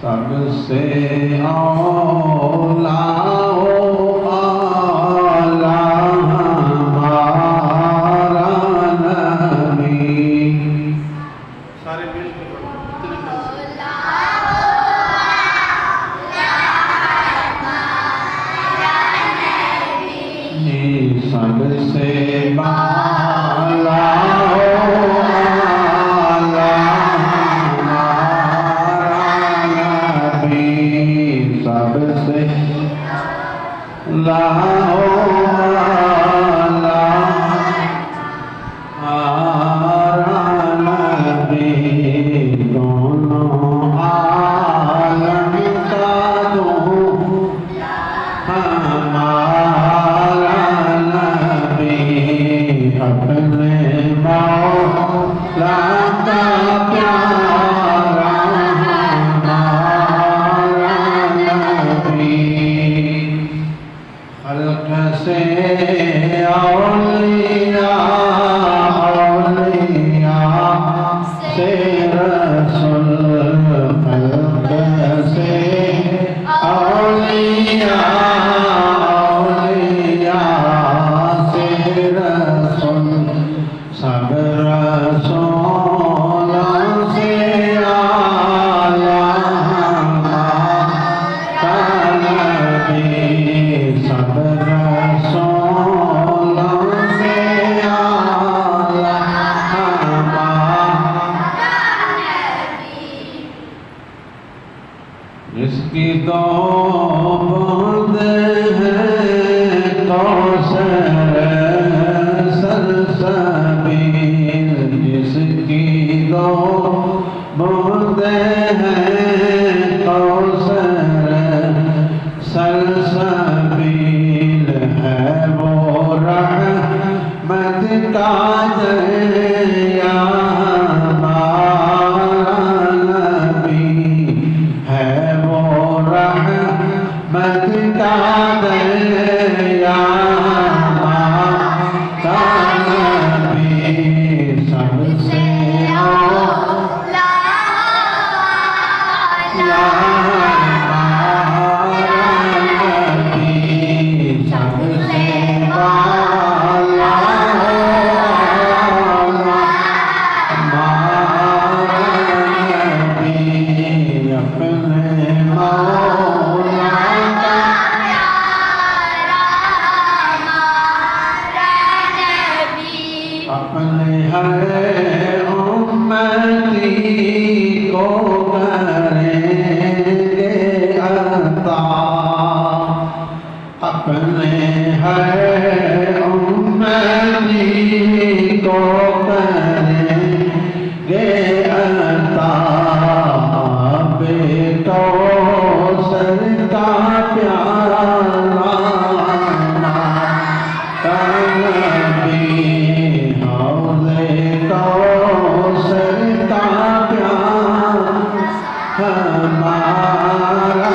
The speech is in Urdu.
سب سے اولا اعلیٰ ہمارا نبی. سارے مل کے پڑھو. سب سے بالا سب سے نبی دونوں عالم کا ہمارا نبی اپنے مولا کا پیارا خلق سے اولیاء سے رسول خلق سے اولیاء سے رسول سب رسولوں سے اعلیٰ ہمارا نبی. سب رسولوں سے اعلیٰ ہمارا جس کی دو بوند ہیں کوثر سلسبیل. جس کی دو بوند ہیں کوثر سلسبیل ہے وہ رحمت کا دریا ہمارا نبی ہے وہ رحمت کا دریا ہمارا نبی. سب سے اپنے ہر امتی کو کریں گے عطا. اپنے ہر امتی کو کریں گے عطا. بے کوثر کا پیارا نبی کوثر کا پیارا ہمارا